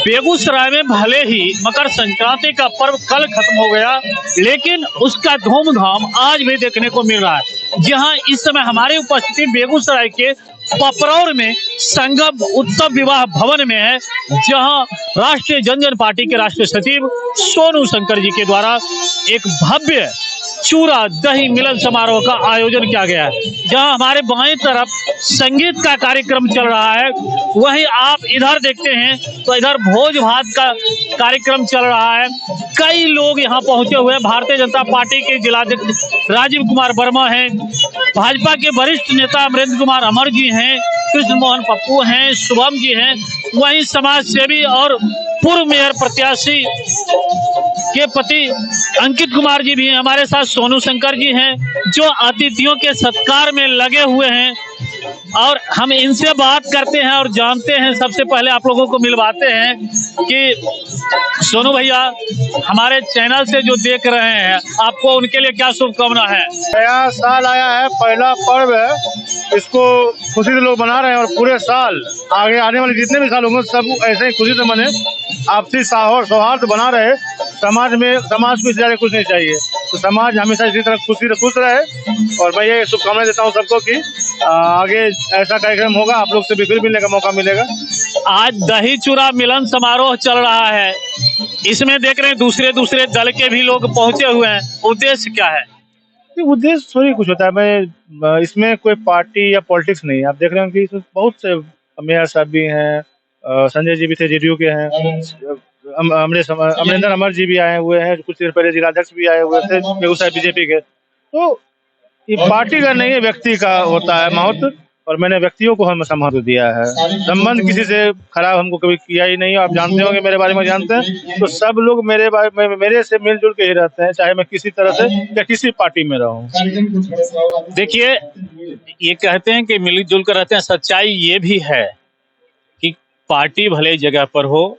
बेगूसराय में भले ही मकर संक्रांति का पर्व कल खत्म हो गया, लेकिन उसका धूमधाम आज भी देखने को मिल रहा है। जहां इस समय हमारी उपस्थिति बेगूसराय के पपरौर में संगम उत्सव विवाह भवन में है, जहां राष्ट्रीय जनजन पार्टी के राष्ट्रीय सचिव सोनू शंकर जी के द्वारा एक भव्य चूरा दही मिलन समारोह का आयोजन किया गया है। जहां हमारे बाएं तरफ संगीत का कार्यक्रम चल रहा है, वहीं आप इधर देखते हैं तो इधर भोज भात का कार्यक्रम चल रहा है। कई लोग यहां पहुंचे हुए हैं। भारतीय जनता पार्टी के जिलाध्यक्ष राजीव कुमार वर्मा हैं, भाजपा के वरिष्ठ नेता अमरेंद्र कुमार अमर जी हैं, कृष्ण मोहन पप्पू हैं, शुभम जी हैं, वहीं समाज सेवी और पूर्व मेयर प्रत्याशी के पति अंकित कुमार जी भी हैं। हमारे साथ सोनू शंकर जी हैं, जो अतिथियों के सत्कार में लगे हुए हैं, और हम इनसे बात करते हैं और जानते हैं। सबसे पहले आप लोगों को मिलवाते हैं कि सोनू भैया हमारे चैनल से जो देख रहे हैं, आपको उनके लिए क्या शुभकामना है? नया साल आया है, पहला पर्व है, इसको खुशी से लोग मना रहे हैं और पूरे साल आगे आने वाले जितने भी साल होंगे सब ऐसे ही खुशी से मने, आपसी सौहार्द बना रहे। समाज को इससे ज्यादा कुछ नहीं चाहिए, तो समाज हमेशा इसी तरह खुश रहे। और मैं ये शुभकामनाएं देता हूँ सबको कि आगे ऐसा कार्यक्रम होगा, आप लोग से भी फिर मिलने का मौका मिलेगा। आज दही चूरा मिलन समारोह चल रहा है, इसमें देख रहे हैं दूसरे दल के भी लोग पहुंचे हुए हैं। उद्देश्य क्या है? उद्देश्य थोड़ी कुछ होता है, मैं इसमें कोई पार्टी या पॉलिटिक्स नहीं है। आप देख रहे हैं कि बहुत से मेयर साहब भी हैं, संजय जी भी थे, जेडीयू के हैं, अमरेंद्र अमर जी भी आए हुए हैं, कुछ देर पहले जिलाध्यक्ष भी आए हुए थे बेगूसराय बीजेपी के। तो ये पार्टी का नहीं है, व्यक्ति का होता है महत्व, और मैंने व्यक्तियों को हम महत्व दिया है। संबंध किसी से खराब हमको कभी किया ही नहीं। आप जानते होंगे, मेरे बारे में जानते हैं, तो सब लोग मेरे से मिलजुल के ही रहते हैं, चाहे मैं किसी तरह से या किसी पार्टी में रहूं। देखिए, ये कहते हैं कि मिलजुल कर रहते हैं, सच्चाई ये भी है कि पार्टी भले जगह पर हो,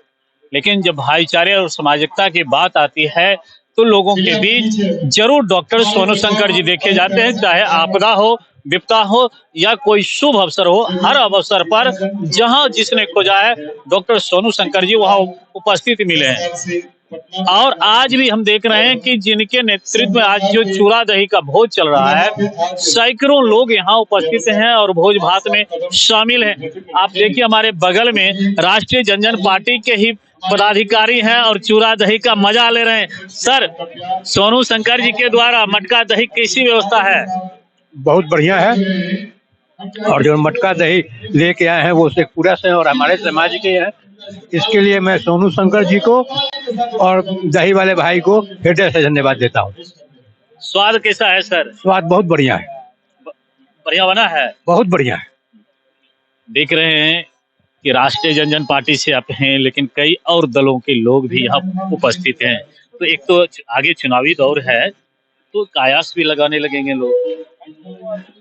लेकिन जब भाईचारे और सामाजिकता की बात आती है तो लोगों के बीच जरूर डॉक्टर सोनू शंकर जी देखे जाते हैं। चाहे आपदा हो, विपदा हो या कोई शुभ अवसर हो, हर अवसर पर जहां जिसने खोजा है डॉक्टर सोनू शंकर जी वहां उपस्थित मिले हैं। और आज भी हम देख रहे हैं कि जिनके नेतृत्व में आज जो चूरा दही का भोज चल रहा है, सैकड़ों लोग यहाँ उपस्थित हैं और भोज भात में शामिल हैं। आप देखिए, हमारे बगल में राष्ट्रीय जनजन पार्टी के ही पदाधिकारी हैं और चूरा दही का मजा ले रहे हैं। सर, सोनू शंकर जी के द्वारा मटका दही कैसी व्यवस्था है? बहुत बढ़िया है, और जो मटका दही लेके आए हैं वो शेखपुरा से और हमारे समाज के हैं। इसके लिए मैं सोनू शंकर जी को और दही वाले भाई को हृदय से धन्यवाद देता हूँ। स्वाद कैसा है सर? स्वाद बहुत बढ़िया है। बढ़िया बना है? बहुत बढ़िया है। देख रहे हैं कि राष्ट्रीय जनजन पार्टी से आप हैं, लेकिन कई और दलों के लोग भी यहाँ उपस्थित हैं। तो एक तो आगे चुनावी दौर है, तो कायास भी लगाने लगेंगे लोग।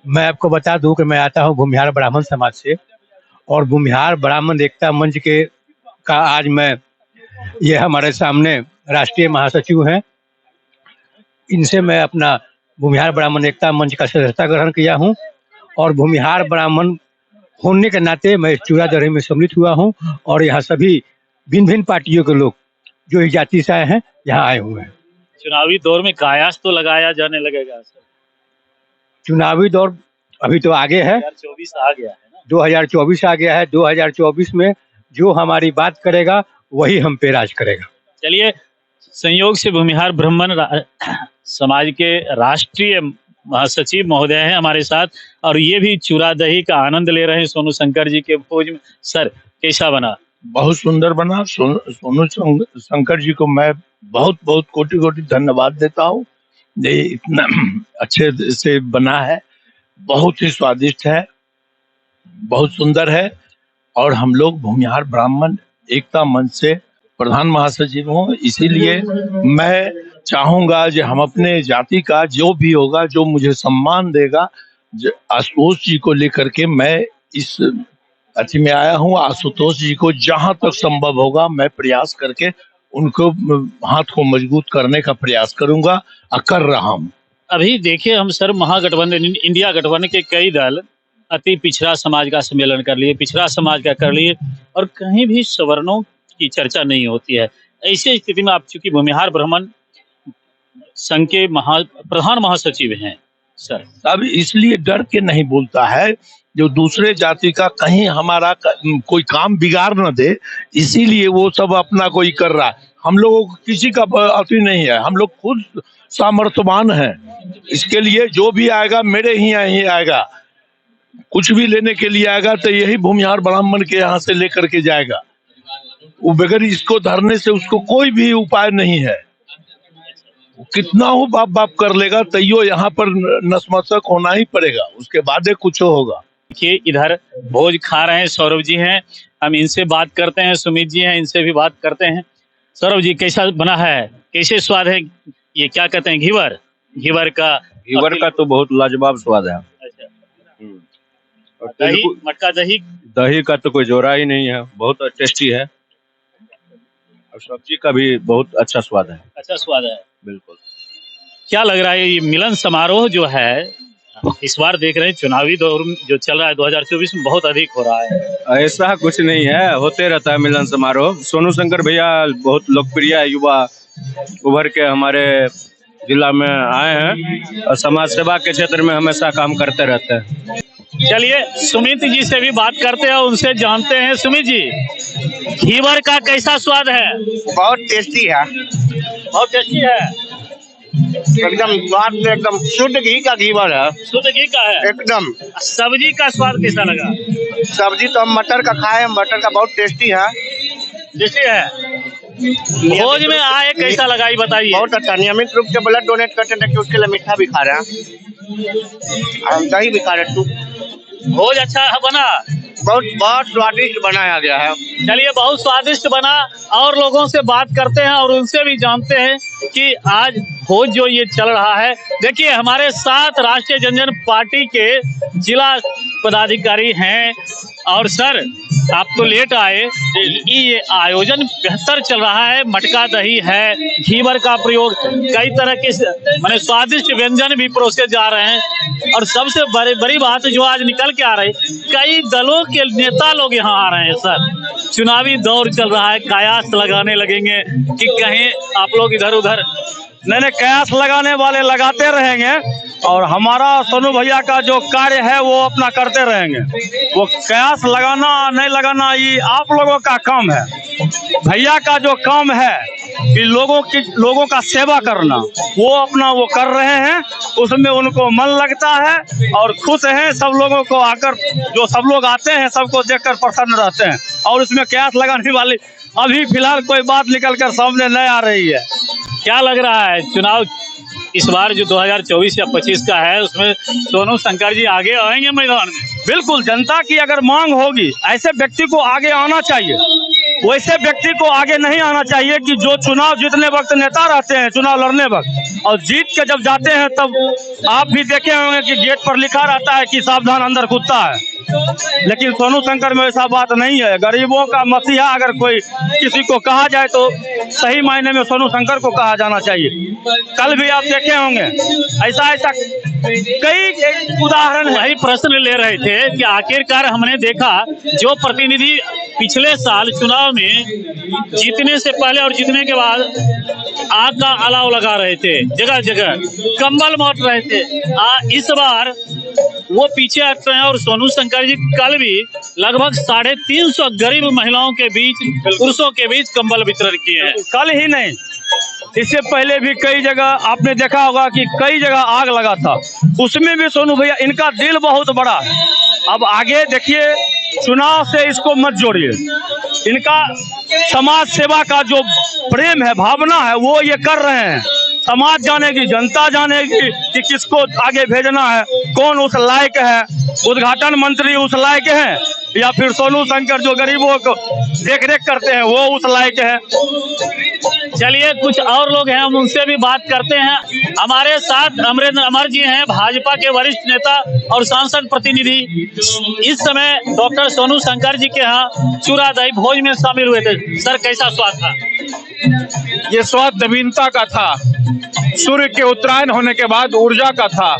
मैं आपको बता दूं कि मैं आता हूं भूमिहार ब्राह्मण समाज से, और भूमिहार ब्राह्मण एकता मंच के का आज मैं, ये हमारे सामने राष्ट्रीय महासचिव हैं, इनसे मैं अपना भूमिहार ब्राह्मण एकता मंच का सदस्यता ग्रहण किया हूं, और भूमिहार ब्राह्मण होने के नाते मैं चूरा दही में सम्मिलित हुआ हूं, और यहाँ सभी भिन्न भिन्न पार्टियों के लोग जो इस जाति से आए हैं यहाँ आए हुए हैं। चुनावी दौर में कायास तो लगाया जाने लगेगा सर? चुनावी दौर अभी तो आगे है, 2024 आ गया है ना? 2024 आ गया है। 2024 में जो हमारी बात करेगा वही हम पे राज करेगा। चलिए, संयोग से भूमिहार ब्राह्मण समाज के राष्ट्रीय महासचिव महोदय हैं हमारे साथ, और ये भी चूरा दही का आनंद ले रहे हैं सोनू शंकर जी के भोज में। सर, कैसा बना? बहुत सुंदर बना। सोनू शंकर जी को मैं बहुत बहुत कोटि कोटि धन्यवाद देता हूँ। ये इतना अच्छे से बना है, बहुत ही स्वादिष्ट है, बहुत सुंदर है। और हम लोग भूमिहार ब्राह्मण एकता मंच से प्रधान महासचिव हूँ, इसीलिए मैं चाहूंगा कि हम अपने जाति का जो भी होगा, जो मुझे सम्मान देगा, आशुतोष जी को लेकर के मैं इस अति में आया हूँ। आशुतोष जी को जहां तक संभव होगा मैं प्रयास करके उनको हाथ को मजबूत करने का प्रयास करूंगा, और कर रहा हूँ। अभी देखिए, हम सर महागठबंधन, इंडिया गठबंधन के कई दल अति पिछड़ा समाज का सम्मेलन कर लिए, पिछड़ा समाज का कर लिए, और कहीं भी सवर्णों की चर्चा नहीं होती है। ऐसी स्थिति में आप चूंकि भूमिहार ब्राह्मण संघ के प्रधान महासचिव हैं सर, अब इसलिए डर के नहीं बोलता है जो दूसरे जाति का कहीं हमारा कोई काम बिगाड़ न दे, इसीलिए वो सब अपना कोई कर रहा है। हम लोगों को किसी का अति नहीं है, हम लोग खुद सामर्थ्यवान हैं। इसके लिए जो भी आएगा मेरे ही यहाँ ही आएगा, कुछ भी लेने के लिए आएगा तो यही भूमिहार ब्राह्मण के यहाँ से लेकर के जाएगा। वो बगैर इसको धरने से उसको कोई भी उपाय नहीं है। कितना हो बाप बाप कर लेगा तैयो यहाँ पर नतमस्तक होना ही पड़ेगा, उसके बाद कुछ होगा। देखिए इधर भोज खा रहे हैं, सौरभ जी हैं, हम इनसे बात करते हैं, सुमित जी हैं, इनसे भी बात करते हैं। सौरभ जी कैसा बना है, कैसे स्वाद है, ये क्या कहते हैं घीवर? घीवर का तो बहुत लाजवाब स्वाद है। अच्छा, और दही, मटका दही दही का तो कोई जोड़ा ही नहीं है, बहुत टेस्टी है। और सब्जी का भी बहुत अच्छा स्वाद है। अच्छा स्वाद है, बिल्कुल। क्या लग रहा है ये मिलन समारोह जो है इस बार देख रहे हैं चुनावी दौर जो चल रहा है 2024 में बहुत अधिक हो रहा है? ऐसा कुछ नहीं है, होते रहता है मिलन समारोह। सोनू शंकर भैया बहुत लोकप्रिय युवा उभर के हमारे जिला में आए हैं और समाज सेवा के क्षेत्र में हमेशा काम करते रहते हैं। चलिए सुमित जी से भी बात करते हैं, उनसे जानते हैं। सुमित जी, घीवर का कैसा स्वाद है? बहुत टेस्टी है, बहुत टेस्टी है, एकदम स्वाद में एकदम शुद्ध घी का घीवर है, शुद्ध घी का है एकदम। सब्जी का स्वाद कैसा लगा? सब्जी तो हम मटर का खाए हैं, मटर का बहुत टेस्टी है। टेस्टी है। भोज में आए कैसा लगा ये बताइए? बहुत अच्छा, नियमित रूप से ब्लड डोनेट करते हैं, उसके लिए मीठा भी खा रहे हैं और दही भी खा रहे हैं। भोज अच्छा बना, बहुत बहुत स्वादिष्ट बनाया गया है। चलिए बहुत स्वादिष्ट बना और लोगों से बात करते हैं और उनसे भी जानते हैं कि आज भोज जो ये चल रहा है। देखिए हमारे साथ राष्ट्रीय जनजन पार्टी के जिला पदाधिकारी हैं और सर आप तो लेट आए, ये आयोजन बेहतर चल रहा है, मटका दही है, घीवर का प्रयोग, कई तरह के माने स्वादिष्ट व्यंजन भी परोसे जा रहे हैं और सबसे बड़ी बात जो आज निकल के आ रही, कई दलों के नेता लोग यहाँ आ रहे हैं। सर चुनावी दौर चल रहा है, कयास लगाने लगेंगे कि कहीं आप लोग इधर उधर? नहीं, कयास लगाने वाले लगाते रहेंगे और हमारा सोनू भैया का जो कार्य है वो अपना करते रहेंगे। वो कयास लगाना नहीं लगाना ये आप लोगों का काम है। भैया का जो काम है कि लोगों का सेवा करना, वो अपना वो कर रहे हैं, उसमें उनको मन लगता है और खुश हैं। सब लोगों को आकर जो सब लोग आते हैं सबको देखकर प्रसन्न रहते हैं और उसमें कयास लगाने वाली अभी फिलहाल कोई बात निकल कर सामने नहीं आ रही है। क्या लग रहा है चुनाव इस बार जो 2024 या 25 का है उसमें सोनू शंकर जी आगे आएंगे मैदान में? बिल्कुल, जनता की अगर मांग होगी ऐसे व्यक्ति को आगे आना चाहिए। वैसे व्यक्ति को आगे नहीं आना चाहिए कि जो चुनाव जीतने वक्त नेता रहते हैं, चुनाव लड़ने वक्त और जीत के जब जाते हैं तब आप भी देखे होंगे कि गेट पर लिखा रहता है कि सावधान अंदर कुत्ता है। लेकिन सोनू शंकर में ऐसा बात नहीं है। गरीबों का मसीहा अगर कोई किसी को कहा जाए तो सही मायने में सोनू शंकर को कहा जाना चाहिए। कल भी आप देखे होंगे ऐसा कई उदाहरण है। वही प्रश्न ले रहे थे कि आखिरकार हमने देखा जो प्रतिनिधि पिछले साल चुनाव में जीतने से पहले और जीतने के बाद आग का अलाव लगा रहे थे, जगह जगह कंबल बांट रहे थे, इस बार वो पीछे हट रहे हैं और सोनू शंकर जी कल भी लगभग 350 गरीब महिलाओं के बीच, पुरुषों के बीच कंबल वितरण किए हैं। कल ही नहीं, इससे पहले भी कई जगह आपने देखा होगा कि कई जगह आग लगा था, उसमें भी सोनू भैया, इनका दिल बहुत बड़ा है। अब आगे देखिए, चुनाव से इसको मत जोड़िए, इनका समाज सेवा का जो प्रेम है, भावना है, वो ये कर रहे हैं। समाज जानेगी, जनता जानेगी कि किसको आगे भेजना है, कौन उस लायक है, उद्घाटन मंत्री उस लायक है या फिर सोनू शंकर जो गरीबों को देख रेख करते हैं वो उस लायक है। चलिए कुछ और लोग हैं, हम उनसे भी बात करते हैं। हमारे साथ अमरेंद्र अमर जी हैं, भाजपा के वरिष्ठ नेता और सांसद प्रतिनिधि। इस समय डॉक्टर सोनू शंकर जी के यहाँ चूरा दही भोज में शामिल हुए थे। सर कैसा स्वाद था? ये स्वाद नवीनता का था। सूर्य के उत्तरायण होने के बाद ऊर्जा का था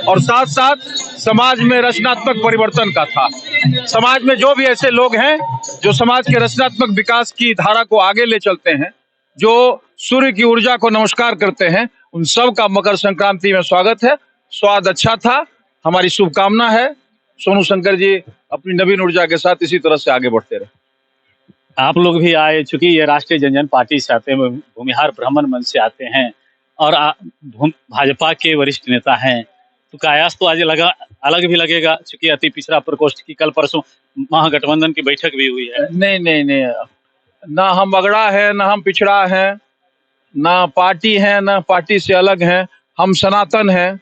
और साथ साथ समाज में रचनात्मक परिवर्तन का था। समाज में जो भी ऐसे लोग हैं जो समाज के रचनात्मक विकास की धारा को आगे ले चलते हैं, जो सूर्य की ऊर्जा को नमस्कार करते हैं, उन सब का मकर संक्रांति में स्वागत है। स्वाद अच्छा था, हमारी शुभकामना है सोनू शंकर जी अपनी नवीन ऊर्जा के साथ इसी तरह से आगे बढ़ते रहे। आप लोग भी आए, चूंकि ये राष्ट्रीय जनजन पार्टी से आते हैं, भूमिहार ब्राह्मण मंच से आते हैं और भाजपा के वरिष्ठ नेता हैं, तो कयास तो आज लगा अलग भी लगेगा, चूंकि अति पिछड़ा प्रकोष्ठ की कल परसों महागठबंधन की बैठक भी हुई है। नहीं, ना हम अगड़ा है, ना हम पिछड़ा है, ना पार्टी है, ना पार्टी से अलग हैं। हम सनातन हैं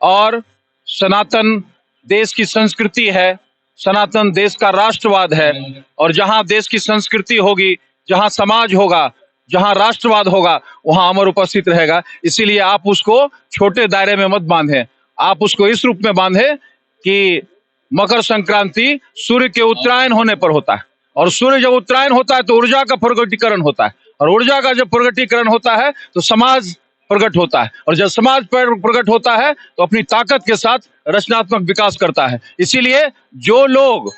और सनातन देश की संस्कृति है, सनातन देश का राष्ट्रवाद है। और जहां देश की संस्कृति होगी, जहां समाज होगा, जहां राष्ट्रवाद होगा, वहां अमर उपस्थित रहेगा। इसीलिए आप उसको छोटे दायरे में मत बांधें, आप उसको इस रूप में बांधें कि मकर संक्रांति सूर्य के उत्तरायण होने पर होता है, और सूर्य जब उत्तरायण होता है तो ऊर्जा का प्रगटीकरण होता है, और ऊर्जा का जब प्रगटीकरण होता है तो समाज प्रकट होता है, और जब समाज प्रकट होता है तो अपनी ताकत के साथ रचनात्मक विकास करता है। इसीलिए जो लोग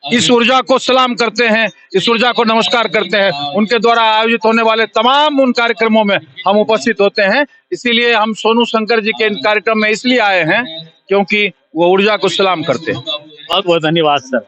इस ऊर्जा को सलाम करते हैं, इस ऊर्जा को नमस्कार करते हैं, उनके द्वारा आयोजित होने वाले तमाम उन कार्यक्रमों में हम उपस्थित होते हैं। इसीलिए हम सोनू शंकर जी के इन कार्यक्रम में इसलिए आए हैं क्योंकि वो ऊर्जा को सलाम करते हैं। बहुत बहुत धन्यवाद सर।